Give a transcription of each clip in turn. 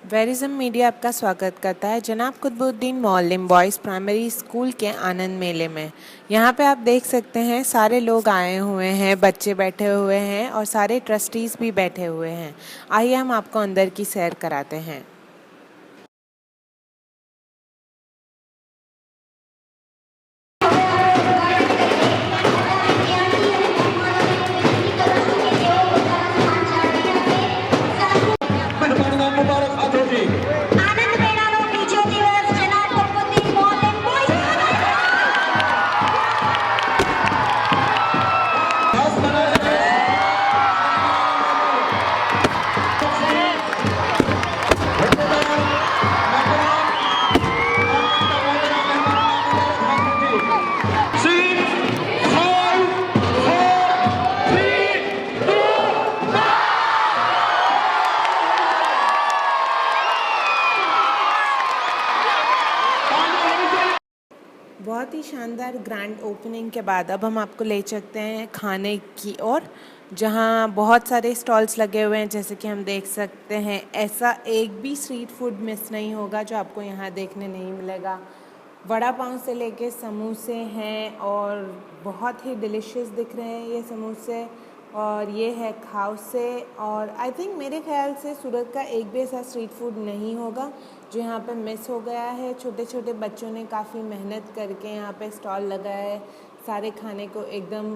वेरिज्म media आपका स्वागत करता है जनाब कुतुबुद्दीन मौल्लिम बॉयज़ प्राइमरी स्कूल के आनंद मेले में। यहाँ पे आप देख सकते हैं सारे लोग आए हुए हैं, बच्चे बैठे हुए हैं और सारे ट्रस्टीज़ भी बैठे हुए हैं। आइए हम आपको अंदर की सैर कराते हैं। આનંદ મેળાનો બીજો દિવસ જનાબ કુતુબુદ્દીન મૌલ્લિમ બોયઝ बहुत ही शानदार ग्रैंड ओपनिंग के बाद अब हम आपको ले चलते हैं खाने की ओर, जहाँ बहुत सारे स्टॉल्स लगे हुए हैं। जैसे कि हम देख सकते हैं, ऐसा एक भी स्ट्रीट फूड मिस नहीं होगा जो आपको यहाँ देखने नहीं मिलेगा। वड़ा पाव से लेके समोसे हैं और बहुत ही डिलीशियस दिख रहे हैं ये समोसे। और ये है खाउसे। और आई थिंक मेरे ख्याल से सूरत का एक भी ऐसा स्ट्रीट फूड नहीं होगा जो यहाँ पे मिस हो गया है। छोटे छोटे बच्चों ने काफ़ी मेहनत करके यहाँ पे स्टॉल लगाया है, सारे खाने को एकदम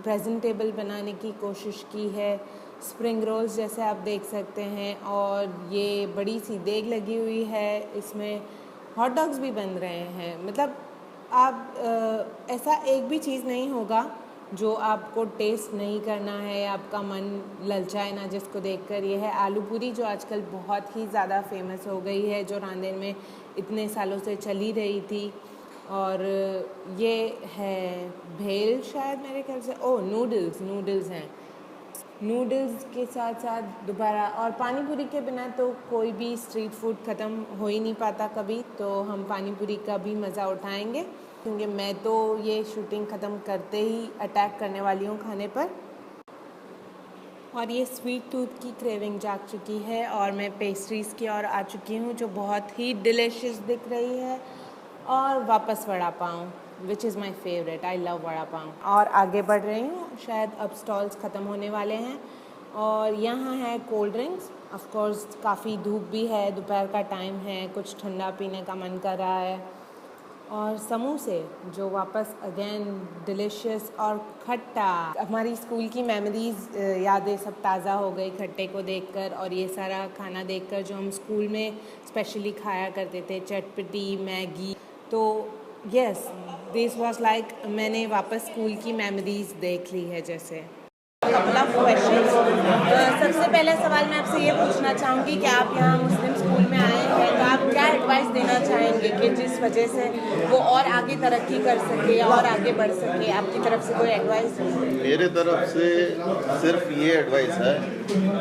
प्रेजेंटेबल बनाने की कोशिश की है। स्प्रिंग रोल्स जैसे आप देख सकते हैं, और ये बड़ी सी देग लगी हुई है, इसमें हॉट डॉग्स भी बन रहे हैं। मतलब आप ऐसा एक भी चीज़ नहीं होगा जो आपको टेस्ट नहीं करना है, आपका मन ललचाए ना जिसको देखकर। ये है आलू पूरी जो आजकल बहुत ही ज़्यादा फेमस हो गई है, जो रांदेर में इतने सालों से चली रही थी। और ये है भेल शायद मेरे ख्याल से। नूडल्स हैं। नूडल्स के साथ साथ दोबारा, और पानी पूरी के बिना तो कोई भी स्ट्रीट फूड ख़त्म हो ही नहीं पाता कभी। तो हम पानी पूरी का भी मज़ा उठाएंगे, क्योंकि मैं तो ये शूटिंग ख़त्म करते ही अटैक करने वाली हूँ खाने पर। और ये स्वीट टूथ की क्रेविंग जाग चुकी है और मैं पेस्ट्रीज़ की ओर आ चुकी हूँ जो बहुत ही डिलीशियस दिख रही है। और वापस vada pav, which is my favourite. I love vada pav. और आगे बढ़ रही हूँ, शायद अब स्टॉल्स ख़त्म होने वाले हैं। और यहाँ है कोल्ड ड्रिंक्स। ऑफ कोर्स काफ़ी धूप भी है, दोपहर का टाइम है, कुछ ठंडा पीने का मन कर रहा है। और समोसे जो वापस अगेन डिलीशियस और खट्टा। हमारी स्कूल की मेमोरीज़, यादें सब ताज़ा हो गई खट्टे को देखकर और ये सारा खाना देखकर जो हम स्कूल में स्पेशली खाया करते थे, चटपटी मैगी। तो यस, दिस वाज लाइक मैंने वापस स्कूल की मेमोरीज़ देख ली है जैसे। क्वेश्चन। सबसे पहला सवाल मैं आपसे ये पूछना चाहूँगी कि आप यहाँ मुस्लिम स्कूल में आए हैं, तो आप क्या एडवाइस देना चाहेंगे कि जिस वजह से वो और आगे तरक्की कर सके और आगे बढ़ सके? आपकी तरफ से कोई एडवाइस? मेरे तरफ से सिर्फ ये एडवाइस है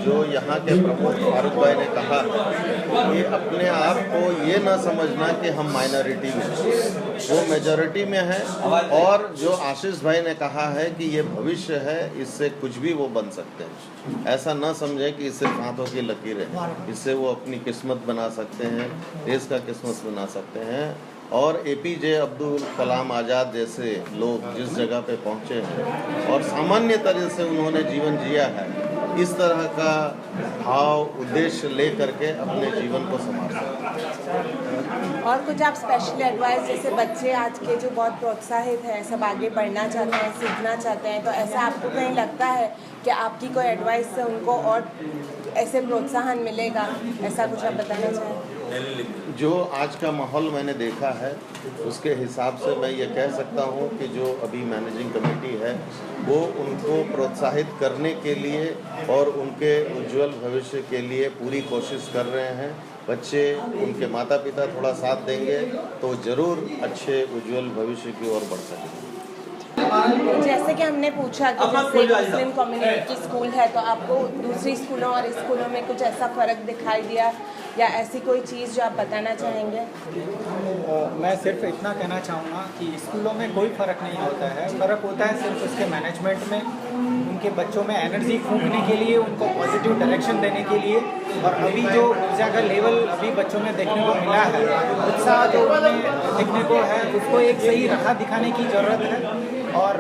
जो यहाँ के प्रमुख फारूक भाई ने कहा कि अपने आप को ये ना समझना कि हम माइनॉरिटी में, वो मेजॉरिटी में है। और जो आशीष भाई ने कहा है कि ये भविष्य है, इससे कुछ भी वो बन सकते हैं। ऐसा ना समझे कि सिर्फ हाथों की लकीर है, इससे वो अपनी किस्मत बना सकते हैं, देश का किस्मत बना सकते हैं। और APJ अब्दुल कलाम आज़ाद जैसे लोग जिस जगह पे पहुँचे हैं और सामान्य तरह से उन्होंने जीवन जिया है, इस तरह का भाव उद्देश्य ले करके अपने जीवन को संभाल सकते हैं। और कुछ आप स्पेशल एडवाइस, जैसे बच्चे आज के जो बहुत प्रोत्साहित हैं, सब आगे बढ़ना चाहते हैं, सीखना चाहते हैं, तो ऐसा आपको कहीं लगता है कि आपकी कोई एडवाइस से उनको और ऐसे प्रोत्साहन मिलेगा? ऐसा कुछ आप बताना चाहें? जो आज का माहौल मैंने देखा है उसके हिसाब से मैं ये कह सकता हूँ कि जो अभी मैनेजिंग कमेटी है वो उनको प्रोत्साहित करने के लिए और उनके उज्जवल भविष्य के लिए पूरी कोशिश कर रहे हैं। बच्चे, उनके माता पिता थोड़ा साथ देंगे तो ज़रूर अच्छे उज्जवल भविष्य की ओर बढ़ सकेंगे। जैसे कि हमने पूछा कि जैसे मुस्लिम कम्युनिटी की स्कूल है, तो आपको दूसरी स्कूलों और स्कूलों में कुछ ऐसा फ़र्क दिखाई दिया या ऐसी कोई चीज़ जो आप बताना चाहेंगे? मैं सिर्फ इतना कहना चाहूँगा कि स्कूलों में कोई फ़र्क नहीं होता है। फ़र्क होता है सिर्फ उसके मैनेजमेंट में, उनके बच्चों में एनर्जी फूंकने के लिए, उनको पॉजिटिव डायरेक्शन देने के लिए और अभी जो ऊर्जा का लेवल अभी बच्चों में देखने को मिला है, उत्साह जो उनमें देखने को है, उसको एक सही राह दिखाने की ज़रूरत है। और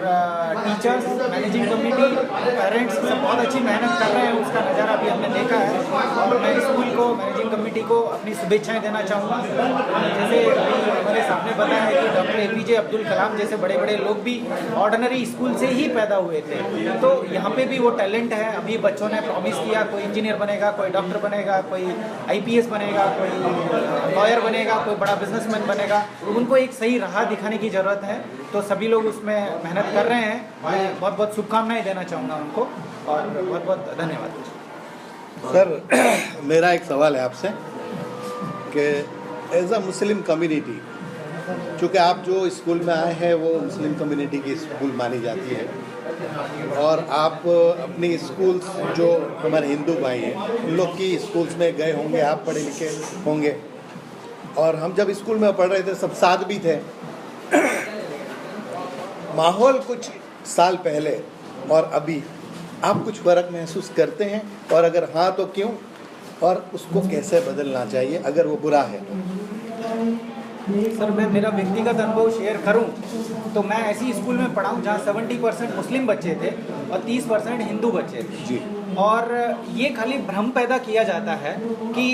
टीचर्स, मैनेजिंग कमेटी, पेरेंट्स सब बहुत अच्छी मेहनत कर रहे हैं, उसका नज़ारा अभी हमने देखा है। और मैं स्कूल को, मैनेजिंग कमेटी को अपनी शुभेच्छाएं देना चाहूँगा। जैसे अभी हमारे सामने बताया है कि डॉक्टर APJ अब्दुल कलाम जैसे बड़े बड़े लोग भी ऑर्डिनरी स्कूल से ही पैदा हुए थे, तो यहाँ पे भी वो टैलेंट है। अभी बच्चों ने प्रॉमिस किया, कोई इंजीनियर बनेगा, कोई डॉक्टर बनेगा, कोई IPS बनेगा, कोई लॉयर बनेगा, कोई बड़ा बिजनेसमैन बनेगा। उनको एक सही राह दिखाने की ज़रूरत है, तो सभी लोग उसमें मेहनत कर रहे हैं। मैं बहुत बहुत शुभकामनाएं देना चाहूँगा उनको, और बहुत बहुत धन्यवाद। सर मेरा एक सवाल है आपसे कि एज अ मुस्लिम कम्युनिटी, चूँकि आप जो स्कूल में आए हैं वो मुस्लिम कम्युनिटी की स्कूल मानी जाती है, और आप अपनी स्कूल्स जो हमारे हिंदू भाई हैं उन लोग की स्कूल्स में गए होंगे, आप पढ़े लिखे होंगे, और हम जब स्कूल में पढ़ रहे थे सब साथ भी थे। माहौल कुछ साल पहले और अभी आप कुछ फ़र्क महसूस करते हैं, और अगर हाँ तो क्यों, और उसको कैसे बदलना चाहिए अगर वो बुरा है तो? सर, मैं मेरा व्यक्तिगत अनुभव शेयर करूं तो मैं ऐसी स्कूल में पढ़ा हूं जहां 70% मुस्लिम बच्चे थे और 30% हिंदू बच्चे थे जी। और ये खाली भ्रम पैदा किया जाता है कि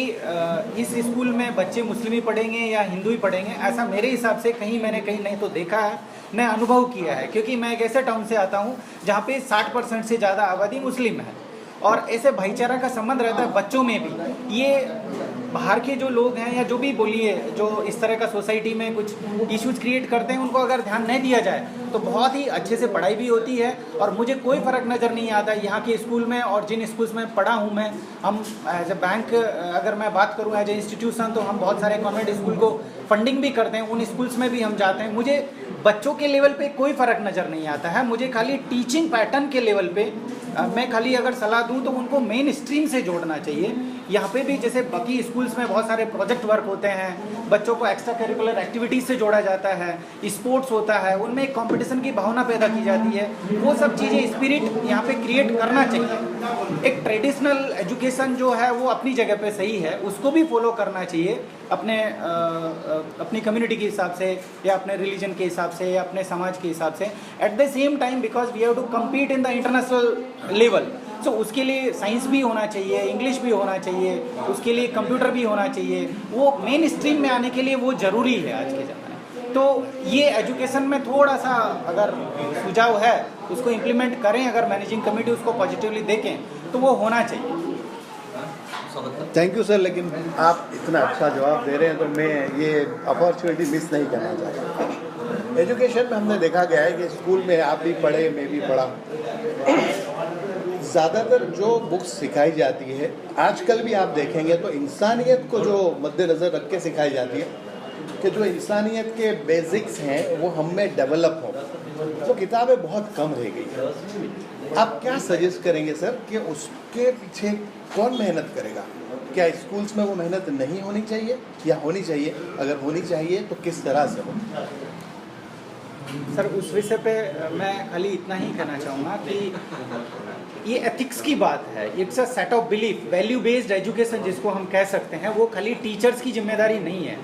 इस स्कूल में बच्चे मुस्लिम ही पढ़ेंगे या हिंदू ही पढ़ेंगे। ऐसा मेरे हिसाब से कहीं मैंने कहीं नहीं तो देखा है, न अनुभव किया है, क्योंकि मैं एक ऐसे टाउन से आता हूँ जहाँ पे 60% से ज़्यादा आबादी मुस्लिम है, और ऐसे भाईचारा का संबंध रहता है बच्चों में भी। ये बाहर के जो लोग हैं या जो भी बोलिए, जो इस तरह का सोसाइटी में कुछ इश्यूज क्रिएट करते हैं, उनको अगर ध्यान नहीं दिया जाए तो बहुत ही अच्छे से पढ़ाई भी होती है। और मुझे कोई फ़र्क नज़र नहीं आता यहाँ के स्कूल में और जिन स्कूल्स में पढ़ा हूँ मैं। हम एज ए बैंक अगर मैं बात करूँ एज ए इंस्टीट्यूशन, तो हम बहुत सारे कॉन्वेंट स्कूल को फंडिंग भी करते हैं, उन स्कूल्स में भी हम जाते हैं। मुझे बच्चों के लेवल पे कोई फ़र्क नज़र नहीं आता है, मुझे खाली टीचिंग पैटर्न के लेवल पे मैं खाली अगर सलाह दूं तो उनको मेन स्ट्रीम से जोड़ना चाहिए। यहाँ पे भी जैसे बाकी स्कूल्स में बहुत सारे प्रोजेक्ट वर्क होते हैं, बच्चों को एक्स्ट्रा करिकुलर एक्टिविटीज़ से जोड़ा जाता है, स्पोर्ट्स होता है, उनमें एक कंपटीशन की भावना पैदा की जाती है। वो सब चीज़ें स्पिरिट यहाँ पे क्रिएट करना चाहिए। एक ट्रेडिशनल एजुकेशन जो है वो अपनी जगह पे सही है, उसको भी फॉलो करना चाहिए अपनी कम्युनिटी के हिसाब से, या अपने रिलीजन के हिसाब से, या अपने समाज के हिसाब से। At the same time because we have to compete in the international level, so उसके लिए साइंस भी होना चाहिए, इंग्लिश भी होना चाहिए, उसके लिए कंप्यूटर भी होना चाहिए। वो मेन स्ट्रीम में आने के लिए वो ज़रूरी है आज के ज़माने में। तो ये एजुकेशन में थोड़ा सा अगर सुझाव है उसको इम्प्लीमेंट करें, अगर मैनेजिंग कमेटी उसको पॉजिटिवली देखें तो वो होना चाहिए। थैंक यू सर, लेकिन आप इतना अच्छा जवाब दे रहे हैं तो मैं ये अपॉर्चुनिटी मिस नहीं करना चाहता। एजुकेशन में हमने देखा गया है कि स्कूल में आप भी पढ़े, मैं भी पढ़ा, ज़्यादातर जो बुक्स सिखाई जाती है आजकल भी आप देखेंगे तो इंसानियत को जो मद्देनज़र रख के सिखाई जाती है कि जो इंसानियत के बेसिक्स हैं वो हम में डेवलप हों, तो किताबें बहुत कम रह गई हैं। आप क्या सजेस्ट करेंगे सर कि उसके पीछे कौन मेहनत करेगा? क्या स्कूल्स में वो मेहनत नहीं होनी चाहिए या होनी चाहिए? अगर होनी चाहिए तो किस तरह से हो? सर, उस विषय पे मैं खाली इतना ही कहना चाहूँगा कि ये एथिक्स की बात है। It's a set of belief, value based education जिसको हम कह सकते हैं, वो खाली टीचर्स की जिम्मेदारी नहीं है,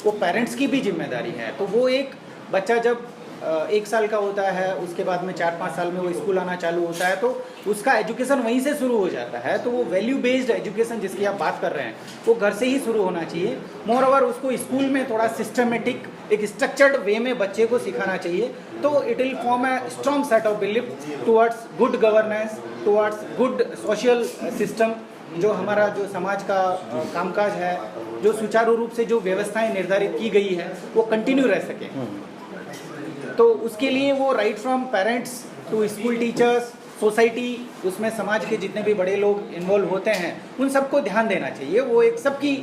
वो पेरेंट्स की भी जिम्मेदारी है। तो वो एक बच्चा जब 1 साल का होता है, उसके बाद में 4-5 साल में वो स्कूल आना चालू होता है, तो उसका एजुकेशन वहीं से शुरू हो जाता है। तो वो वैल्यू बेस्ड एजुकेशन जिसकी आप बात कर रहे हैं वो घर से ही शुरू होना चाहिए। मोर ओवर उसको स्कूल में थोड़ा सिस्टमेटिक, एक स्ट्रक्चर्ड वे में बच्चे को सिखाना चाहिए, तो it will form a strong set of belief towards good governance, towards good social system. जो हमारा जो समाज का कामकाज है, जो सुचारू रूप से जो व्यवस्थाएं निर्धारित की गई है वो कंटिन्यू रह सके। तो उसके लिए वो right from parents to school teachers, society, उसमें समाज के जितने भी बड़े लोग इन्वॉल्व होते हैं उन सबको ध्यान देना चाहिए। वो एक सबकी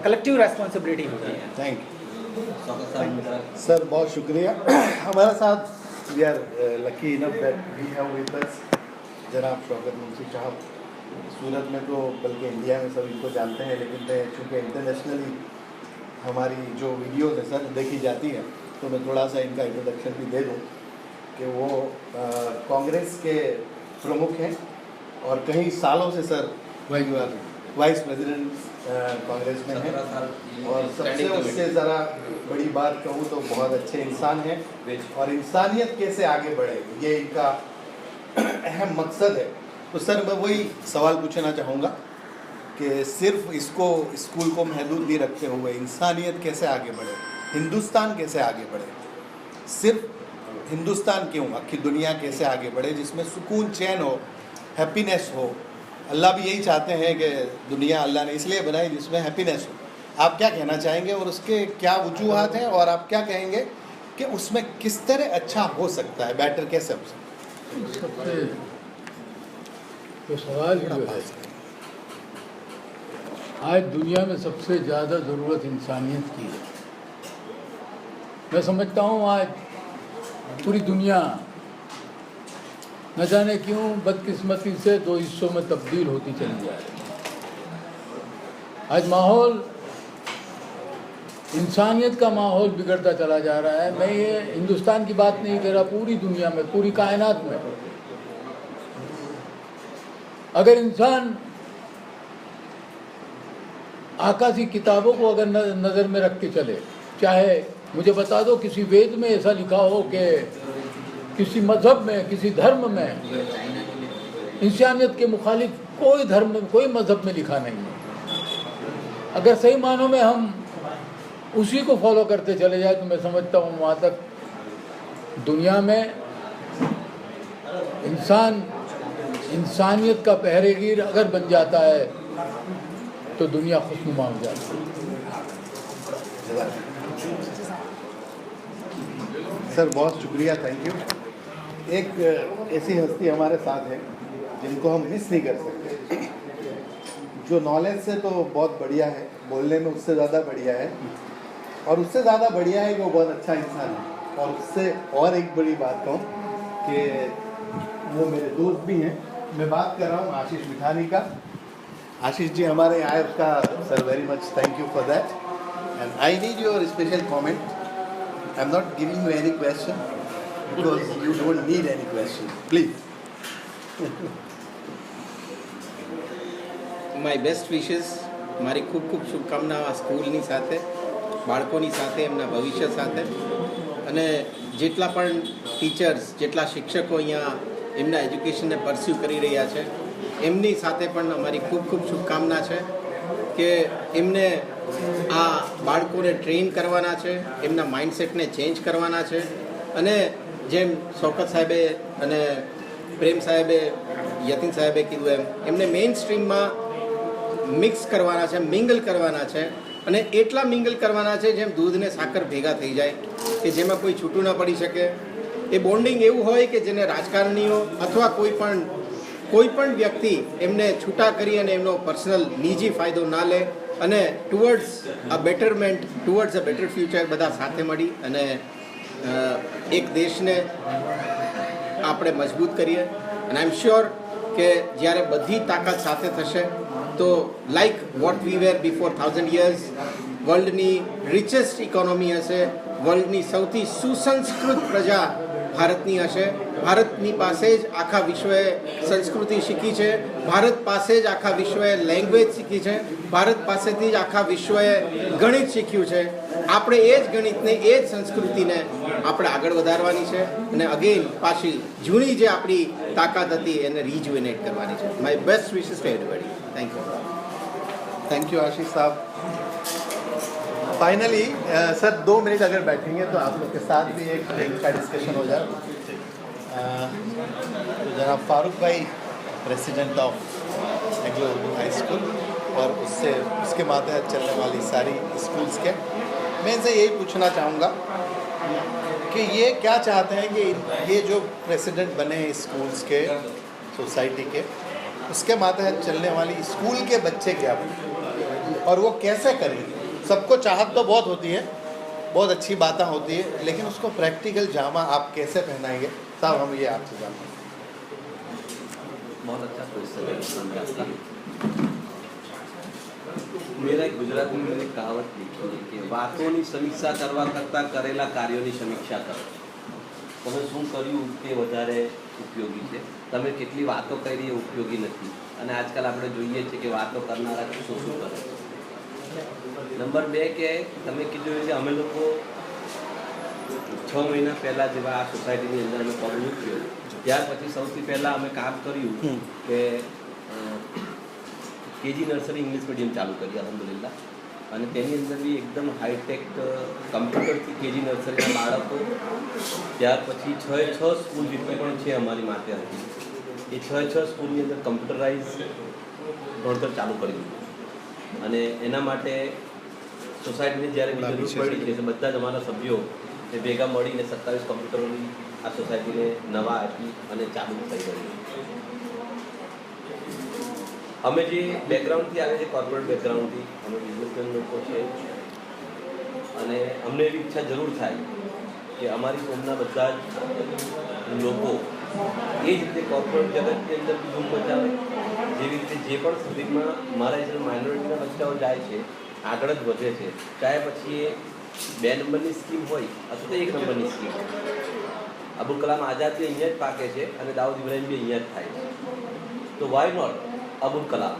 कलेक्टिव रेस्पॉन्सिबिलिटी होती है। थैंक यू सर, बहुत शुक्रिया। हमारे साथ we are lucky enough that we have with us जनाब शौकत मुंशी साहब। सूरत में तो बल्कि इंडिया में सब इनको जानते हैं, लेकिन चूँकि इंटरनेशनली हमारी जो वीडियोज़ है सर देखी जाती है, तो मैं थोड़ा सा इनका इंट्रोडक्शन भी दे दूँ कि वो कांग्रेस के प्रमुख हैं और कई सालों से sir you are vice president Congress में हैं और सबसे उससे ज़रा बड़ी बात कहूँ तो बहुत अच्छे इंसान हैं और इंसानियत कैसे आगे बढ़े ये इनका अहम मकसद है। तो सर मैं वही सवाल पूछना चाहूँगा कि सिर्फ इसको स्कूल को महदूद नहीं रखते हुए इंसानियत कैसे आगे बढ़े, हिंदुस्तान कैसे आगे बढ़े, सिर्फ हिंदुस्तान क्यों आखिर दुनिया कैसे आगे बढ़े जिसमें सुकून चैन हो, हैप्पीनेस हो। अल्लाह भी यही चाहते हैं कि दुनिया अल्लाह ने इसलिए बनाई जिसमें हैप्पीनेस हो। आप क्या कहना चाहेंगे और उसके क्या वजूहात हैं और आप क्या कहेंगे कि उसमें किस तरह अच्छा हो सकता है, बेटर कैसे हो सकता है? तो सवाल जो है, आज दुनिया में सबसे ज़्यादा ज़रूरत इंसानियत की है। मैं समझता हूँ आज पूरी दुनिया न जाने क्यों बदकिस्मती से दो हिस्सों में तब्दील होती चली जा रही है। आज माहौल, इंसानियत का माहौल बिगड़ता चला जा रहा है। मैं ये हिंदुस्तान की बात नहीं कर रहा, पूरी दुनिया में, पूरी कायनात में। अगर इंसान आकाशी किताबों को अगर नज़र में रख के चले, चाहे मुझे बता दो किसी वेद में ऐसा लिखा हो कि किसी मज़हब में, किसी धर्म में इंसानियत के मुखालिफ कोई धर्म में, कोई मज़हब में लिखा नहीं है। अगर सही मानों में हम उसी को फॉलो करते चले जाए तो मैं समझता हूँ वहाँ तक दुनिया में इंसानियत का पहरेगीर अगर बन जाता है तो दुनिया खुशनुमा हो जाती है। सर बहुत शुक्रिया, थैंक यू। एक ऐसी हस्ती हमारे साथ है जिनको हम मिस नहीं कर सकते, जो नॉलेज से तो बहुत बढ़िया है, बोलने में उससे ज़्यादा बढ़िया है और उससे ज़्यादा बढ़िया है कि वो बहुत अच्छा इंसान है। और उससे और एक बड़ी बात कहूँ कि वो मेरे दोस्त भी हैं। मैं बात कर रहा हूँ आशीष मिठानी का। आशीष जी हमारे आए, उसका sir very much thank you for that and I need your special comment. I am not giving you any question because you don't need any question, please. My best wishes, મારી ખૂબ ખૂબ શુભકામના આ સ્કૂલની સાથે, બાળકોની સાથે, એમના ભવિષ્ય સાથે અને જેટલા પણ ટીચર્સ, જેટલા શિક્ષકો અહીંયા એમના એજ્યુકેશનને પરસ્યુ કરી રહ્યા છે એમની સાથે પણ અમારી ખૂબ ખૂબ શુભકામના છે કે એમને આ બાળકોને ટ્રેન કરવાના છે, એમના માઇન્ડસેટને ચેન્જ કરવાના છે અને જેમ શૌકત સાહેબે અને પ્રેમ સાહેબે, યતીન સાહેબે કીધું એમને મેઇન સ્ટ્રીમમાં મિક્સ કરવાના છે, મિંગલ કરવાના છે અને એટલા મિંગલ કરવાના છે જેમ દૂધ ને સાકર ભેગા થઈ જાય કે જેમાં કોઈ છૂટું ના પડી શકે। એ બોન્ડિંગ એવું હોય કે જેને રાજકારણીઓ અથવા કોઈ પણ વ્યક્તિ એમને છૂટા કરી અને એમનો પર્સનલ નિજી ફાયદો ના લે અને towards a betterment, towards a better future બધા સાથે મળી અને એક દેશને આપણે મજબૂત કરીએ। અને આઈ એમ શ્યોર કે જ્યારે બધી તાકાત સાથે થશે તો like what we were before 1000 years, વર્લ્ડની રિચેસ્ટ ઇકોનોમી હશે, વર્લ્ડની સૌથી સુસંસ્કૃત પ્રજા ભારતની હશે। ભારતની પાસે જ આખા વિશ્વએ સંસ્કૃતિ શીખી છે, ભારત પાસે જ આખા વિશ્વએ લેંગ્વેજ શીખી છે, ભારત પાસેથી જ આખા વિશ્વએ ગણિત શીખ્યું છે। આપણે એ જ ગણિતને, એ જ સંસ્કૃતિને આપણે આગળ વધારવાની છે અને અગેન પાછી જૂની જે આપણી તાકાત હતી એને રિજુવેનેટ કરવાની છે। My best wishes to everybody, thank you Ashish साहब। फाइनली सर 2 मिनट अगर बैठेंगे तो आप लोग के साथ भी एक का डिस्कशन हो जाए। तो जनाब फारूक भाई president of Anglo Urdu high school और उसके मातहत चलने वाली सारी स्कूल्स के, मैं इनसे यही पूछना चाहूँगा कि ये क्या चाहते हैं कि ये जो प्रेसिडेंट बने हैं स्कूल्स के, सोसाइटी के, उसके मातहत चलने वाली स्कूल के बच्चे क्या बने और वो कैसे करेंगे। सबको चाहत तो बहुत होती है, बहुत अच्छी बातें होती है, लेकिन उसको प्रैक्टिकल जामा आप कैसे पहनाएंगे साहब, हम ये आपसे जानते हैं। बहुत अच्छा क्वेश्चन है आपका। मेरा एक गुजराती में मैंने कहावत लिखी है कि वातों की समीक्षा करवा करता करेला कार्यों की समीक्षा करो। તમે શું કર્યું તે વધારે ઉપયોગી છે. તમે કેટલી વાતો કરી એ ઉપયોગી નથી. અને આજકાલ આપણે જોઈએ છીએ કે વાતો કરનારા શું શું કરે. નંબર 2 કે તમે કીધું કે અમે લોકો 6 મહિના પહેલાં જેવા આ સોસાયટીની અંદર અમે પગ મૂક્યો ત્યાર પછી સૌથી પહેલાં અમે કામ કર્યું કે કેજી નર્સરી ઇંગ્લિશ મીડિયમ ચાલુ કરી અલહમદુલિલ્લાહ. અને તેની અંદર બી એકદમ હાઈટેક કમ્પ્યુટરથી કેજી નર્સરીના બાળકો, ત્યાર પછી 6 સ્કૂલ જેટલી પણ છે અમારી માથે હતી એ 6 સ્કૂલની અંદર કમ્પ્યુટરાઇઝ ભણતર ચાલુ કરી દીધું. અને એના માટે સોસાયટીને જ્યારે જરૂર પડી છે તો બધા જ અમારા સભ્યો એ ભેગા મળીને 27 કમ્પ્યુટરોની આ સોસાયટીને નવા આપી અને ચાલુ થઈ ગયું. અમે જે બેકગ્રાઉન્ડથી આવે છે, કોર્પોરેટ બેકગ્રાઉન્ડથી, અમે બિઝનેસમેન લોકો છે અને અમને એવી ઈચ્છા જરૂર થાય કે અમારી કોમના બધા જ લોકો એ જ રીતે કોર્પોરેટ જગતની અંદર બી ધૂમ મચાવે. જેવી રીતે જે પણ સ્ટ્રીમમાં મારા જે માઇનોરિટીના બચ્ચાઓ જાય છે આગળ જ વધે છે, ચાહે પછી એ 2 નંબરની સ્કીમ હોય અથવા તો 1 નંબરની સ્કીમ. અબુલ કલામ આઝાદ બી અહીંયા જ પાકે છે અને દાઉદ ઇબ્રાહિમ બી અહીંયા જ થાય છે. તો વાય નોટ અબુલ કલામ?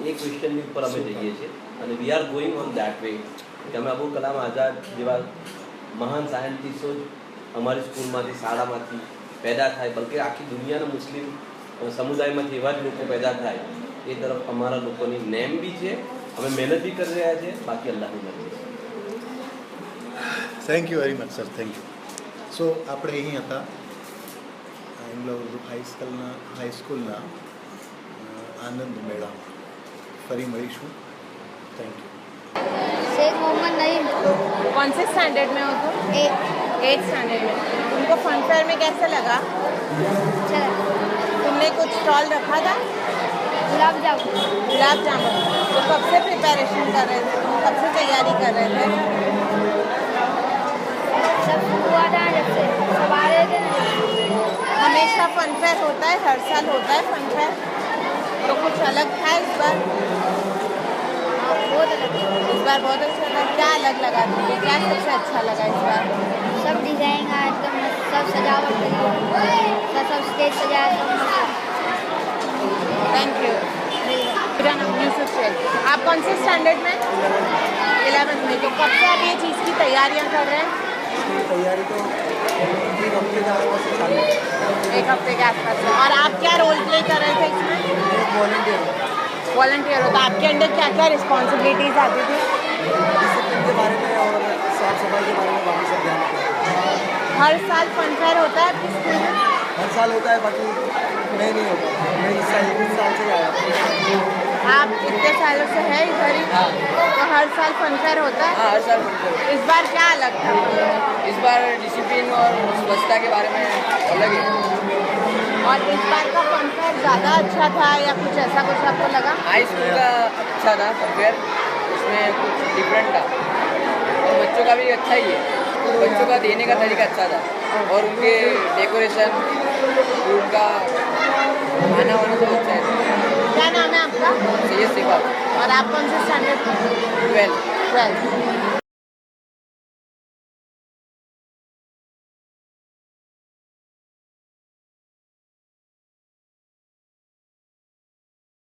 એ ક્વેશ્ચનની ઉપર અમે જઈએ છીએ અને we are going on that way કે અમે અબુલ કલામ આઝાદ જેવા મહાન સાયન્ટિસ્ટો જ અમારી સ્કૂલમાંથી, શાળામાંથી પેદા થાય, બલકે આખી દુનિયાના મુસ્લિમ સમુદાયમાંથી એવા જ લોકો પેદા થાય એ તરફ અમારા લોકોની નેમ બી છે. અમે મહેનત બી કરી રહ્યા છે. બાકી અલ્લાહની મરજી છે. Thank you very much sir, thank you. So આપણે અહીં હતા ઇંગ્લો ઉર્દુ હાઈસ્કૂલના આનંદ મેળામાં. ફરી મળીશું. Thank you. शेख मोहम्मद नईम, कौन से स्टैंडर्ड में हो तुम? 8th स्टैंडर्ड में. तुमको फन फेयर में कैसा लगा? अच्छा तुमने कुछ स्टॉल रखा था? गुलाब जामुन गुलाब जामुन. तो कब से प्रिपरेशन कर रहे थे? कब से तैयारी कर रहे थे? सब शुरू हुआ था जब से सब आ रहे थे ना. हमेशा फन फेयर होता है, हर साल होता है फन फेयर, तो कुछ अलग था इस बार? हाँ, बहुत अलग था. इस बार बहुत अच्छा था. क्या अलग लगा तुमको? क्या सबसे अच्छा लगा इस बार? सब डिजाइन का एकदम सब सजावट करी, सब स्टेज सजाया सब मस्त. Thank you. मेरा नाम यूसुफ शेख. आप कौन से स्टैंडर्ड में? 11th में. तो कब से आप ये चीज़ की तैयारियां कर रहे हैं? तैयारी तो 1 हफ्ते के आसपास से चालू है. 1 हफ्ते के आसपास से. और आप क्या रोल प्ले कर रहे थे इसमें? एक वॉलंटियर वॉलंटियर हो तो आपके अंदर क्या क्या रिस्पॉन्सिबिलिटीज आती थी? डिसिप्लिन के बारे में और साफ सफाई के बारे में बाकी सब ध्यान रखते हैं. हर साल फन फेयर होता है आपके स्कूल में? हर साल होता है, बाकी मैं नहीं होता. मैं इस साल से ही आया. आप इतने सालों से हैं इधर ही? तो हर साल फन फेयर होता है? हाँ, हर साल बनते हैं. इस बार क्या अलग था? इस बार डिसिप्लिन और स्वच्छता के बारे में अलग है. और इस बार का फन फेयर ज़्यादा अच्छा था या कुछ ऐसा कुछ आपको लगा? हाई स्कूल का अच्छा था फनफेयर, उसमें कुछ डिफरेंट था और बच्चों का भी अच्छा ही है. बच्चों का देने का तरीका अच्छा था और उनके डेकोरेशन, उनका खाना वाना सब अच्छा है. क्या नाम है आपका? सैयद सिफात. और आप कौन से स्टैंडर्ड? 12. 12.